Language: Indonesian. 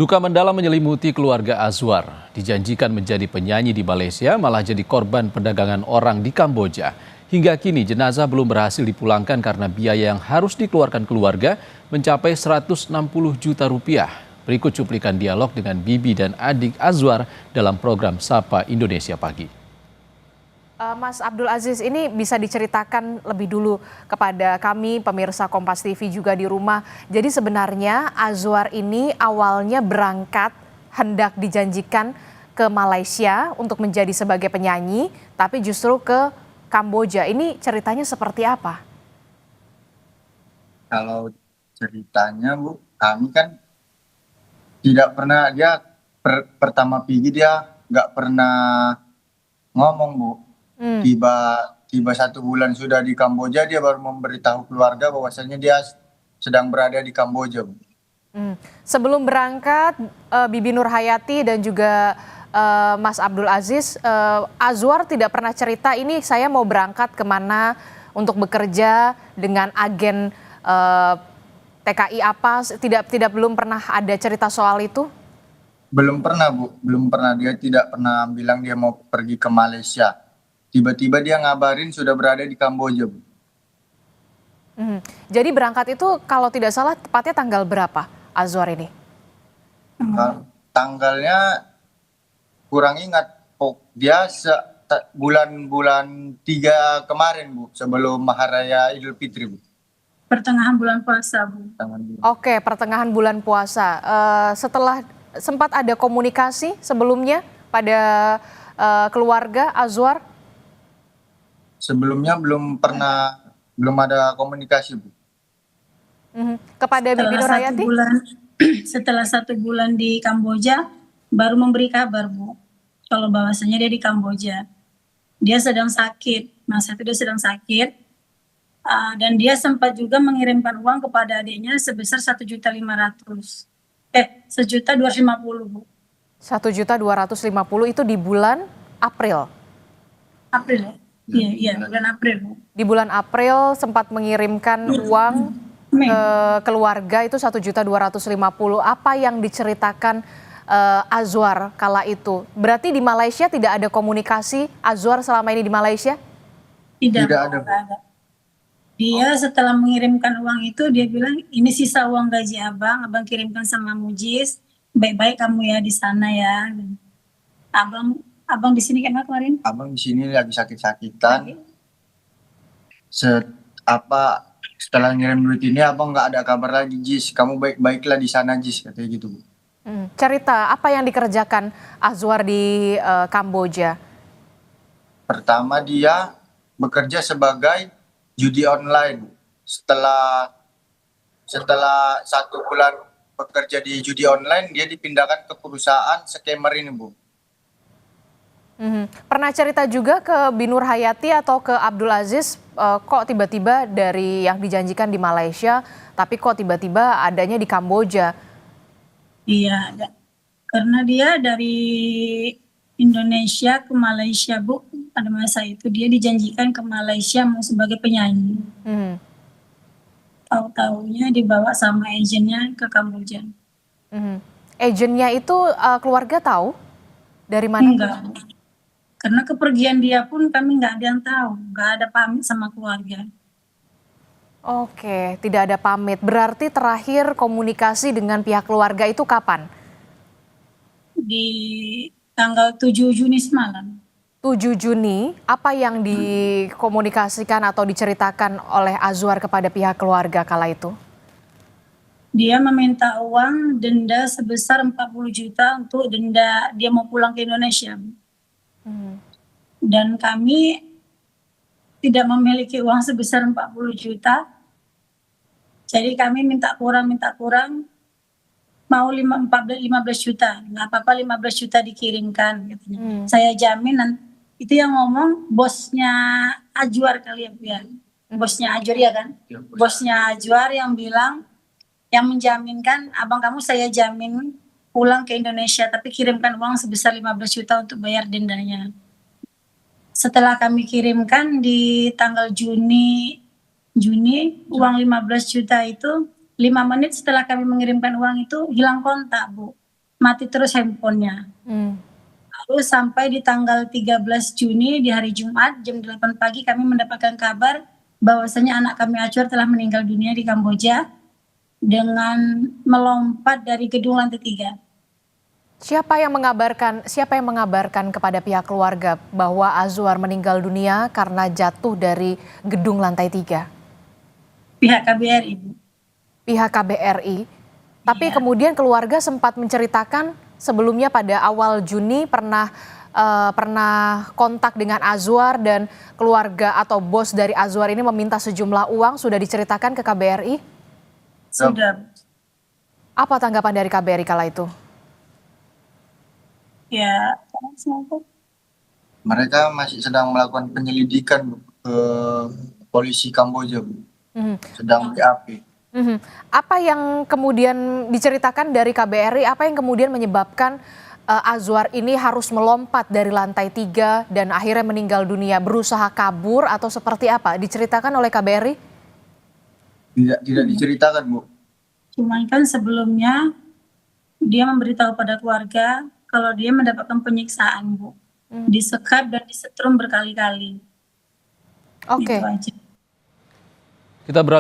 Duka mendalam menyelimuti keluarga Azwar. Dijanjikan menjadi penyanyi di Malaysia, malah jadi korban perdagangan orang di Kamboja. Hingga kini jenazah belum berhasil dipulangkan karena biaya yang harus dikeluarkan keluarga mencapai 160 juta rupiah. Berikut cuplikan dialog dengan bibi dan adik Azwar dalam program Sapa Indonesia Pagi. Mas Abdul Aziz, ini bisa diceritakan lebih dulu kepada kami pemirsa Kompas TV juga di rumah. Jadi sebenarnya Azwar ini awalnya berangkat hendak dijanjikan ke Malaysia untuk menjadi sebagai penyanyi, tapi justru ke Kamboja. Ini ceritanya seperti apa? Kalau ceritanya Bu, kami kan tidak pernah pertama pergi dia nggak pernah ngomong Bu. Tiba 1 bulan sudah di Kamboja dia baru memberitahu keluarga bahwasanya dia sedang berada di Kamboja Bu. Sebelum berangkat, Bibi Nur Hayati dan juga Mas Abdul Aziz, Azwar tidak pernah cerita ini saya mau berangkat kemana untuk bekerja dengan agen TKI apa, belum pernah ada cerita soal itu? Belum pernah Bu, belum pernah, dia tidak pernah bilang dia mau pergi ke Malaysia. Tiba-tiba dia ngabarin sudah berada di Kamboja Bu. Jadi berangkat itu kalau tidak salah tepatnya tanggal berapa Azwar ini? Tanggalnya kurang ingat, dia bulan 3 kemarin Bu, sebelum Hari Raya Idul Fitri Bu. Pertengahan bulan puasa, Bu. Oke, pertengahan bulan puasa. Setelah sempat ada komunikasi sebelumnya pada keluarga Azwar? Sebelumnya belum ada komunikasi Bu. Kepada Bibi Nur Hayati? Setelah 1 bulan di Kamboja, baru memberi kabar Bu, kalau bahwasanya dia di Kamboja. Dia sedang sakit, masa itu dia sedang sakit. Dan dia sempat juga mengirimkan uang kepada adiknya sebesar 1.250.000 Bu. 1.250.000 itu di bulan April? April ya? Iya, bulan April Bu. Di bulan April sempat mengirimkan uang ke keluarga itu 1.250.000. Apa yang diceritakan Azwar kala itu? Berarti di Malaysia tidak ada komunikasi Azwar selama ini di Malaysia? Tidak ada. Dia setelah mengirimkan uang itu dia bilang ini sisa uang gaji abang kirimkan sama Mujiz, baik-baik kamu ya di sana ya. Abang di sini kan kemarin? Abang di sini lagi sakit-sakitan. Setelah ngirim duit ini abang nggak ada kabar lagi, Jis. Kamu baik-baiklah di sana, Jis, katanya gitu Bu. Cerita apa yang dikerjakan Azwar di Kamboja? Pertama dia bekerja sebagai judi online. Setelah 1 bulan bekerja di judi online, dia dipindahkan ke perusahaan scammer ini Bu. Pernah cerita juga ke Binur Hayati atau ke Abdul Aziz, kok tiba-tiba dari yang dijanjikan di Malaysia, tapi kok tiba-tiba adanya di Kamboja? Iya, karena dia dari Indonesia ke Malaysia Bu, pada masa itu dia dijanjikan ke Malaysia mau sebagai penyanyi. Tahu-taunya dibawa sama agennya ke Kamboja. Agennya itu keluarga tahu dari mana? Enggak, karena kepergian dia pun kami nggak ada yang tahu, nggak ada pamit sama keluarga. Oke, tidak ada pamit. Berarti terakhir komunikasi dengan pihak keluarga itu kapan? Di tanggal 7 Juni semalam. 7 Juni, apa yang dikomunikasikan atau diceritakan oleh Azwar kepada pihak keluarga kala itu? Dia meminta uang denda sebesar 40 juta untuk denda dia mau pulang ke Indonesia. Dan kami tidak memiliki uang sebesar 40 juta. Jadi kami minta kurang, mau 15 juta. Nggak apa-apa 15 juta dikirimkan. Saya jamin, itu yang ngomong bosnya Azwar kali ya. Bosnya Azwar ya kan? Bosnya Azwar yang bilang, yang menjaminkan, abang kamu saya jamin pulang ke Indonesia, tapi kirimkan uang sebesar 15 juta untuk bayar dendanya. Setelah kami kirimkan di tanggal Juni, uang 15 juta itu 5 menit setelah kami mengirimkan uang itu hilang kontak Bu. mati terus handphonenya. Lalu sampai di tanggal 13 Juni di hari Jumat jam 8 pagi kami mendapatkan kabar bahwasanya anak kami Azuar telah meninggal dunia di Kamboja dengan melompat dari gedung lantai 3. Siapa yang mengabarkan kepada pihak keluarga bahwa Azuar meninggal dunia karena jatuh dari gedung lantai 3? Pihak KBRI, Bu. Pihak KBRI. Tapi kemudian keluarga sempat menceritakan sebelumnya pada awal Juni pernah kontak dengan Azuar dan keluarga atau bos dari Azuar ini meminta sejumlah uang, sudah diceritakan ke KBRI? Sudah. Apa tanggapan dari KBRI kala itu? Ya, Mereka masih sedang melakukan penyelidikan, Bu, ke polisi Kamboja, Bu. Sedang BAP. Apa yang kemudian diceritakan dari KBRI, apa yang kemudian menyebabkan Azuar ini harus melompat dari lantai 3 dan akhirnya meninggal dunia, berusaha kabur atau seperti apa? Diceritakan oleh KBRI? Tidak diceritakan, Bu. cuman kan sebelumnya dia memberitahu pada keluarga kalau dia mendapatkan penyiksaan, Bu. Disekap dan disetrum berkali-kali. Oke. Itu aja. Kita beralih